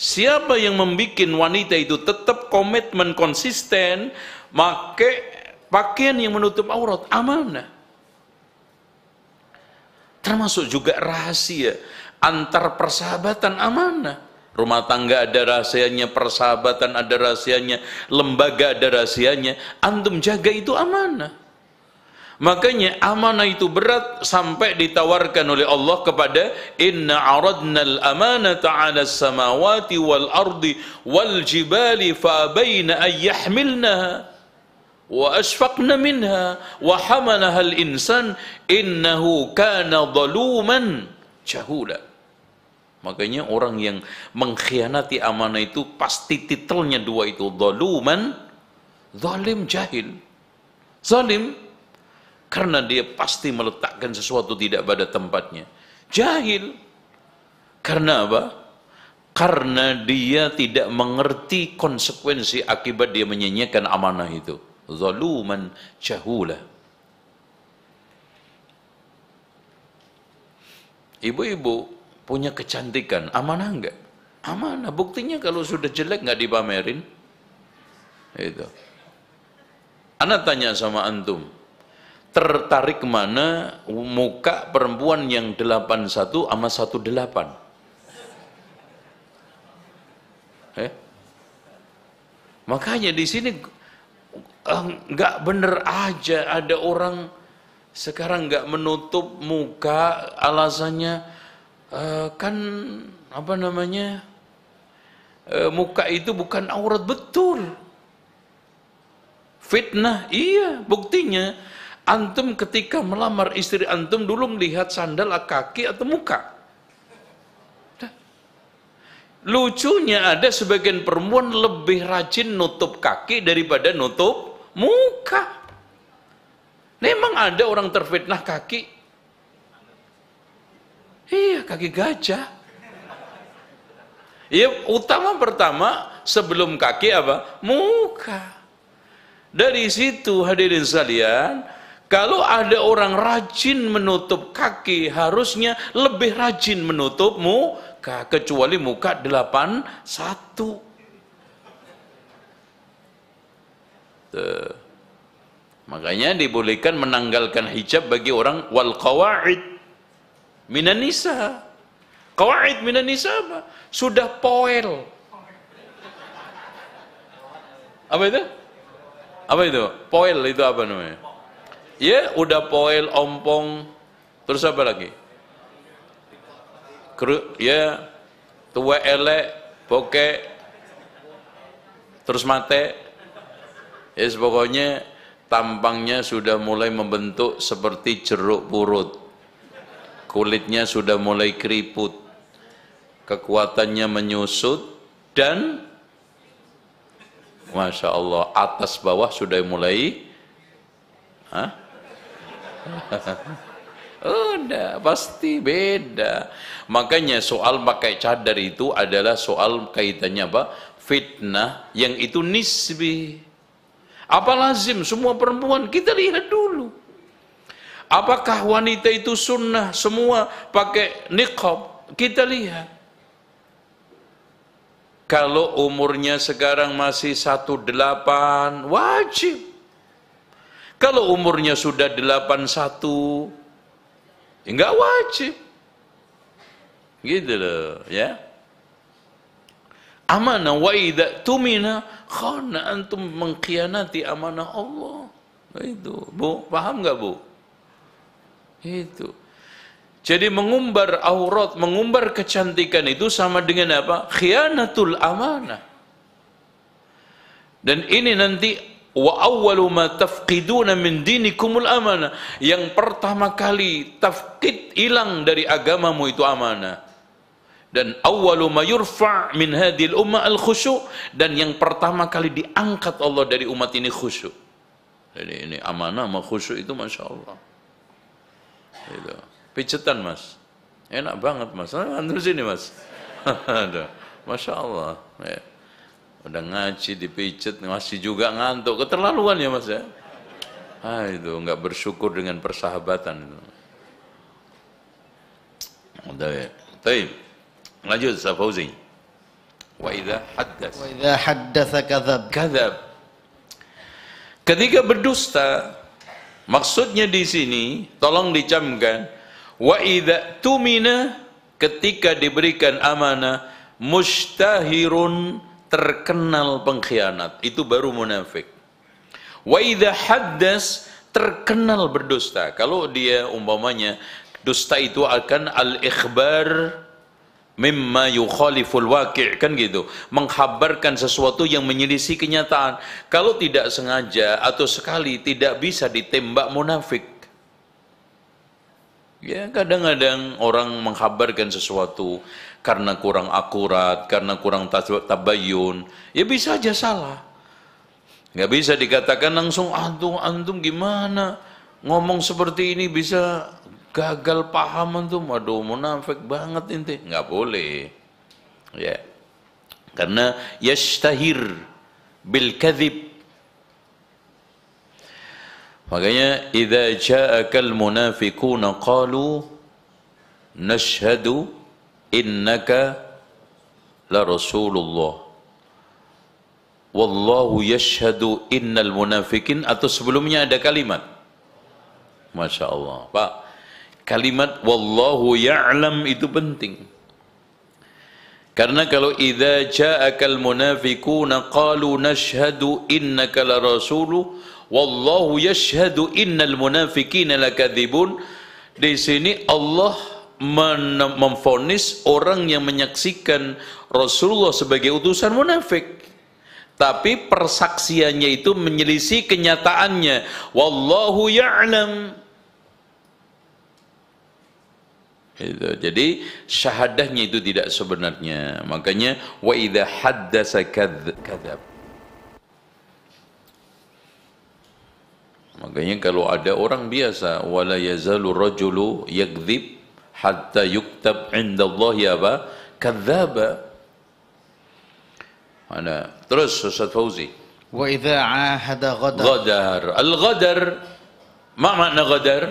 Siapa yang membuat wanita itu tetap komitmen konsisten pakai pakaian yang menutup aurat, amanah. Termasuk juga rahasia antar persahabatan, amanah. Rumah tangga ada rahasianya, persahabatan ada rahasianya, lembaga ada rahasianya. Antum jaga itu amanah. Makanya amanah itu berat sampai ditawarkan oleh Allah kepada inna aradnal amanata 'alas samawati wal ardi wal jibali fa abaina ay yahmilnaha wa asfaqna minha wa hamalaha al-insan innahu kana zaluman jahula. Makanya orang yang mengkhianati amanah itu pasti titelnya dua itu, zaluman, zalim, jahil. Zalim karena dia pasti meletakkan sesuatu tidak pada tempatnya. Jahil karena apa? Karena dia tidak mengerti konsekuensi akibat dia menyanyiakan amanah itu. Zaluman jahula. Ibu-ibu punya kecantikan, amanah enggak? Amanah. Buktinya kalau sudah jelek enggak dipamerin. Itu. Ana tanya sama antum, tertarik mana muka perempuan yang 81 sama 18? Makanya di sini nggak bener aja ada orang sekarang nggak menutup muka, alasannya kan apa namanya, muka itu bukan aurat. Betul, fitnah. Iya, buktinya antum ketika melamar istri antum dulu melihat sandal kaki atau muka. Lucunya ada sebagian perempuan lebih rajin nutup kaki daripada nutup muka. Memang ada orang terfitnah kaki. Iya, kaki gajah. Iya, utama pertama sebelum kaki apa? Muka. Dari situ hadirin sekalian, kalau ada orang rajin menutup kaki, harusnya lebih rajin menutup muka. Kecuali muka 81. Makanya dibolehkan menanggalkan hijab bagi orang wal qawaid minan nisa. Qawaid minan nisa apa? Sudah poel. Apa itu? Apa itu? Poel itu apa namanya? Ya, udah poel, ompong, terus apa lagi? Ya, tua, elek, bokek, terus mate. Ya, pokoknya tampangnya sudah mulai membentuk seperti jeruk purut, kulitnya sudah mulai keriput, kekuatannya menyusut, dan Masya Allah atas bawah sudah mulai udah pasti beda. Makanya soal pakai cadar itu adalah soal kaitannya apa? Fitnah yang itu nisbi. Apa lazim semua perempuan? Kita lihat dulu. Apakah wanita itu sunnah semua pakai niqab? Kita lihat. Kalau umurnya sekarang masih 18, wajib. Kalau umurnya sudah 81, enggak wajib. Gitu loh, ya. Amanah wa idza tumina khana, antum mengkhianati amanah Allah. Itu, Bu, paham enggak, Bu? Itu. Jadi mengumbar aurat, mengumbar kecantikan itu sama dengan apa? Khianatul amanah. Dan ini nanti wa awwalu ma tafqiduna min dinikumul amanah. Yang pertama kali tafqid, hilang dari agamamu itu amanah. Dan awwalu ma yurfa' min hadhil ummah al khusyu', dan yang pertama kali diangkat Allah dari umat ini khusyuk. Jadi ini amanah sama khusyuk itu Masya Allah. Gitu. Pijetan Mas, enak banget Mas. Antum sini Mas. Masya Allah. Ya. Udah ngaji dipijet masih juga ngantuk, keterlaluan ya Mas ya. Itu nggak bersyukur dengan persahabatan itu. Udah ya. Baik. Lanjut Ustaz Fauzi. Wa idza haddas. Wa idza haddatsa kadzab. Kadzab. Ketika berdusta, maksudnya di sini tolong dicamkan, wa idza tumina, ketika diberikan amanah, mustahirun, terkenal pengkhianat, itu baru munafik. Wa idza haddas, terkenal berdusta. Kalau dia umpamanya dusta itu akan al-ikhbar mimma yukhaliful waqi', kan gitu, menghabarkan sesuatu yang menyelisih kenyataan. Kalau tidak sengaja atau sekali tidak bisa ditembak munafik. Ya, kadang-kadang orang menghabarkan sesuatu karena kurang akurat, karena kurang tabayun, ya bisa aja salah. Nggak bisa dikatakan langsung antum gimana ngomong seperti ini bisa gagal paham antum, aduh munafik banget inti. Nggak boleh, ya, karena yashtahir bil kadhib. Makanya idza ja'akal munafiquna qalu nashhadu innaka la rasulullah wallahu yashhadu innal munafiqin, atau sebelumnya ada kalimat, Masya Allah Pak, kalimat wallahu ya'lam itu penting. Karena kalau idza ja'akal munafiquna qalu nashhadu innaka la rasulu wallahu yashhadu innal munafiqina lakadzibun, di sini Allah memvonis orang yang menyaksikan Rasulullah sebagai utusan munafik, tapi persaksiannya itu menyelisih kenyataannya. Wallahu ya'lam. Jadi syahadahnya itu tidak sebenarnya. Makanya wa idza haddasa kadzab. Makanya kalau ada orang biasa, wala yazalu rajulu yakdzib hatta yuktab indallahi apa? Kadzdzaba. Mana? Terus Ustaz Fauzi. Wa idza ahada ghadar. Ghadar. Al-ghadar, ma makna ghadar?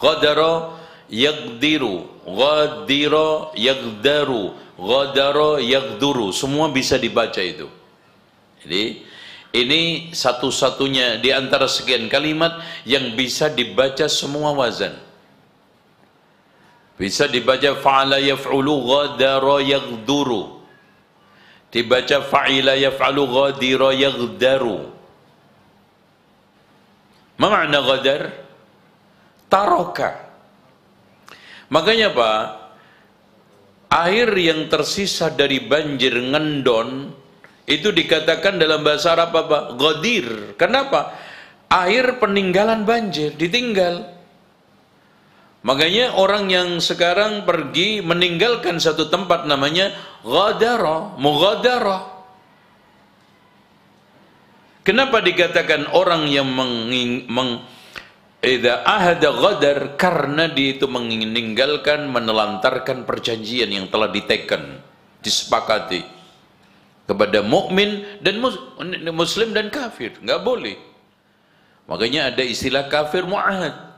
Ghadara yaqdiru, ghadira yaqdaru, ghadara yaqduru, semua bisa dibaca itu. Jadi ini satu-satunya di antara sekian kalimat yang bisa dibaca semua wazan. Bisa dibaca fa'ala yaf'ulu ghadara yaqduru, dibaca fa'ila yaf'alu ghadira yaqdaru. Ma makna ghadar? Taroka. Makanya Pak, air yang tersisa dari banjir ngendon itu dikatakan dalam bahasa Arab apa? Ghadir. Kenapa? Air peninggalan banjir, ditinggal. Makanya orang yang sekarang pergi meninggalkan satu tempat namanya ghadara, mughadarah. Kenapa dikatakan orang yang idza ahada ghadar? Karena dia itu meninggalkan, menelantarkan perjanjian yang telah diteken, disepakati kepada mukmin dan muslim dan kafir, nggak boleh. Makanya ada istilah kafir mu'ahad.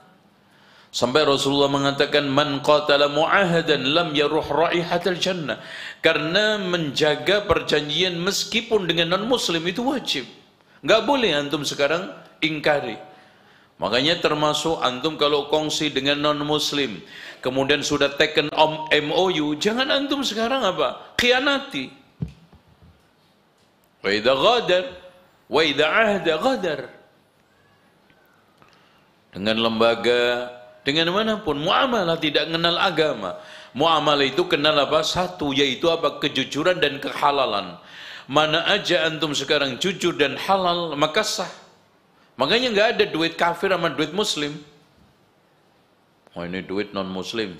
Sampai Rasulullah mengatakan man qatala mu'ahadan lam yaruh raihatal jannah. Karena menjaga perjanjian meskipun dengan non muslim itu wajib. Nggak boleh antum sekarang ingkari. Makanya termasuk antum kalau kongsi dengan non-muslim, kemudian sudah taken MOU, jangan antum sekarang apa? Khianati. Wa idza ghadar, wa idza ahda ghadar. Dengan lembaga, dengan manapun, muamalah tidak kenal agama. Muamalah itu kenal apa? Satu, yaitu apa? Kejujuran dan kehalalan. Mana aja antum sekarang jujur dan halal, maka sah. Makanya nggak ada duit kafir sama duit muslim. Oh ini duit non muslim,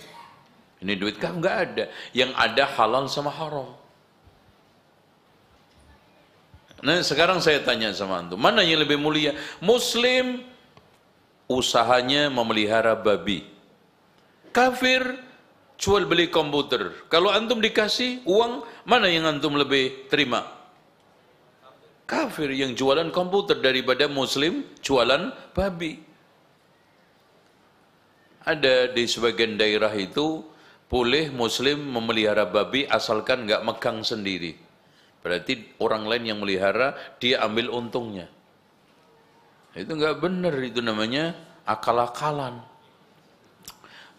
ini duit kafir, nggak ada. Yang ada halal sama haram. Nah sekarang saya tanya sama antum, mana yang lebih mulia? Muslim usahanya memelihara babi, kafir jual beli komputer. Kalau antum dikasih uang, mana yang antum lebih terima? Kafir yang jualan komputer daripada muslim jualan babi. Ada di sebagian daerah itu boleh muslim memelihara babi asalkan nggak megang sendiri. Berarti orang lain yang melihara, dia ambil untungnya. Itu nggak benar, itu namanya akal-akalan.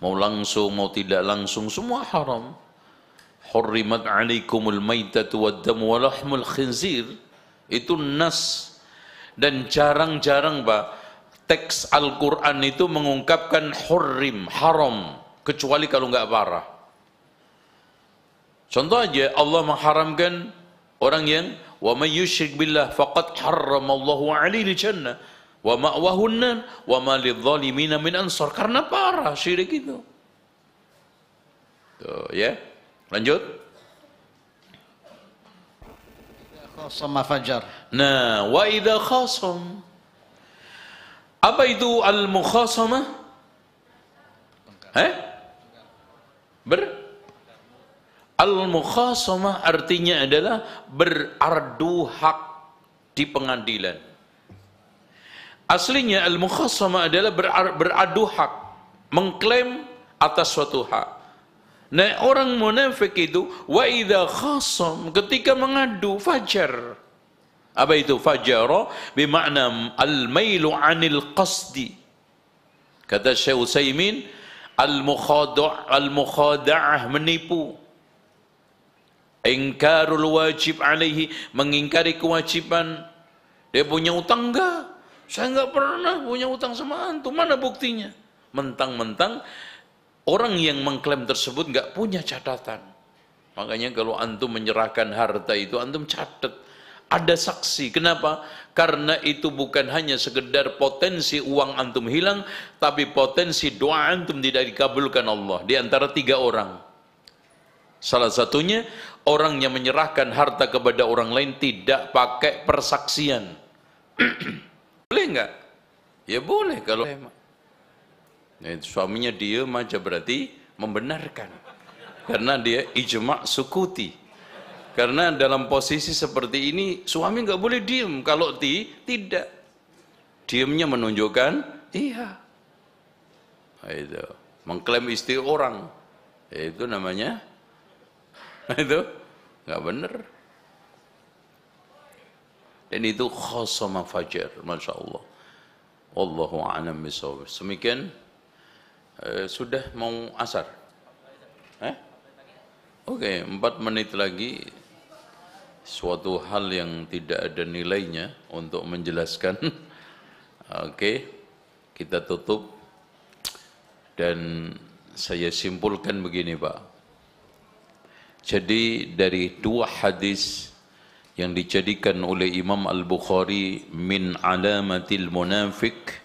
Mau langsung mau tidak langsung semua haram. Hurrimat 'alaikumul maitatu wad-damu wa lahmul khinzir. Itu nas. Dan jarang-jarang Pak teks Al-Quran itu mengungkapkan hurrim, haram, kecuali kalau nggak parah. Contoh aja, Allah mengharamkan orang yang wa may yusyrik billah faqad harramallahu 'alaihi jannah wa ma'wahu an-nar wa ma lidh-dhalimin min ansar. Karena parah syirik itu. Tuh ya. Lanjut. Khasama fajar. Nah, wa idza khasam. Apa itu al-mukhasamah? Al-mukhasamah artinya adalah berardu hak di pengadilan. Aslinya al-mukhasamah adalah beradu hak, mengklaim atas suatu hak. Nah, orang munafik itu wa idza khasam, ketika mengadu fajar. Apa itu fajara? Bermakna al-mailu 'anil qasdi. Kata Syekh Utsaimin, al-mukhada'ah, menipu. Ingkarul wajib alaihi, mengingkari kewajiban. Dia punya utang enggak? Saya enggak pernah punya utang sama antum. Mana buktinya? Mentang-mentang orang yang mengklaim tersebut enggak punya catatan. Makanya kalau antum menyerahkan harta itu, antum catat. Ada saksi. Kenapa? Karena itu bukan hanya sekedar potensi uang antum hilang, tapi potensi doa antum tidak dikabulkan Allah. Di antara 3 orang. Salah satunya, orang yang menyerahkan harta kepada orang lain tidak pakai persaksian. Boleh enggak? Ya boleh kalau suaminya diem aja berarti membenarkan. Karena dia ijma' sukuti. Karena dalam posisi seperti ini suami enggak boleh diem. Kalau tidak, diemnya menunjukkan iya. Itu mengklaim istri orang, itu namanya itu nggak benar. Dan itu khasama fajar, masya Allah. Wallahu a'lam bishawab. Semikian sudah mau asar. Oke, 4 menit lagi. Suatu hal yang tidak ada nilainya untuk menjelaskan. Oke, kita tutup. Dan saya simpulkan begini, Pak. Jadi dari 2 hadis yang dijadikan oleh Imam Al-Bukhari min alamatil munafik,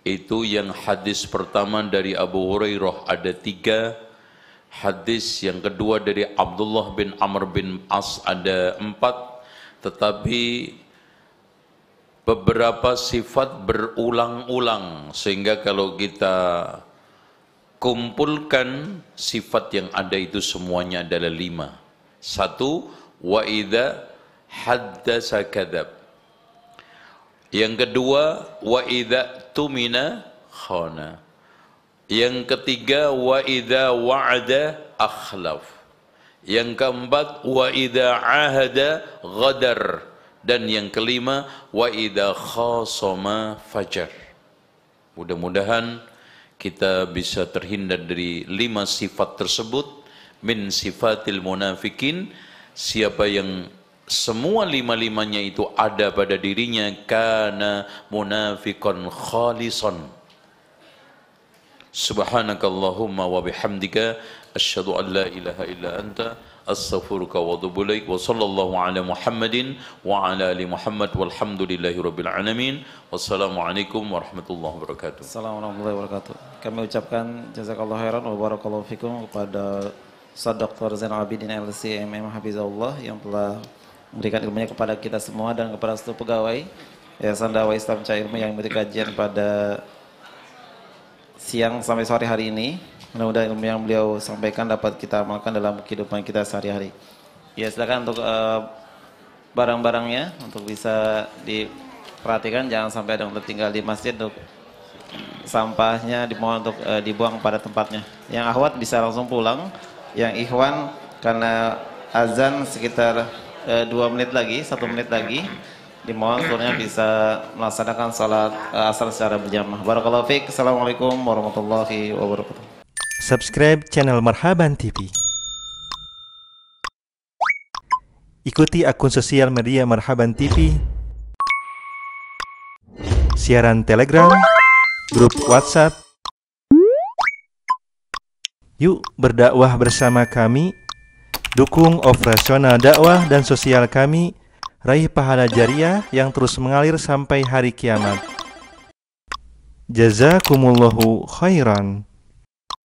itu yang hadis pertama dari Abu Hurairah ada 3, hadis yang kedua dari Abdullah bin Amr bin As ada 4, tetapi beberapa sifat berulang-ulang sehingga kalau kita kumpulkan sifat yang ada itu semuanya adalah 5. 1, wa idza haddasa kadzab. Yang kedua, wa idza tumina khana. Yang ketiga, wa idza wa'ada akhlaf. Yang keempat, wa idza ahada ghadar. Dan yang kelima, wa idza khasama fajar. Mudah-mudahan kita bisa terhindar dari 5 sifat tersebut min sifatil munafikin. Siapa yang semua 5-5-nya itu ada pada dirinya, kana munafiqan khalisan. Subhanakallahumma wa bihamdika asyhadu an la ilaha illa anta astaghfiruka wa atubu ilaik. Wa sallallahu ala Muhammadin wa ala ali Muhammad walhamdulillahi rabbil alamin. Wassalamualaikum warahmatullahi wabarakatuh. Assalamualaikum warahmatullahi wabarakatuh. Kami ucapkan jazakallahu khairan wa barakallahu fikum kepada Ustaz Dr. Zainal Abidin LCMM Hafizahullah yang telah memberikan ilmunya kepada kita semua dan kepada seluruh pegawai Yayasan Dakwah Islam Cahaya Ilmu yang memberi kajian pada siang sampai sore hari ini. Mudah-mudahan ilmu yang beliau sampaikan dapat kita amalkan dalam kehidupan kita sehari-hari. Ya, silakan untuk barang-barangnya untuk bisa diperhatikan, jangan sampai ada yang tertinggal di masjid. Untuk sampahnya dimohon untuk dibuang pada tempatnya. Yang akhwat bisa langsung pulang. Yang ikhwan karena azan sekitar 2 menit lagi, 1 menit lagi, dimohon seluruhnya bisa melaksanakan salat asar secara berjamaah. Barakallahu fiik. Assalamualaikum warahmatullahi wabarakatuh. Subscribe channel Marhaban TV. Ikuti akun sosial media Marhaban TV, siaran Telegram, grup WhatsApp. Yuk berdakwah bersama kami Dukung operasional dakwah dan sosial kami, raih pahala jariah yang terus mengalir sampai hari kiamat. Jazakumullahu khairan.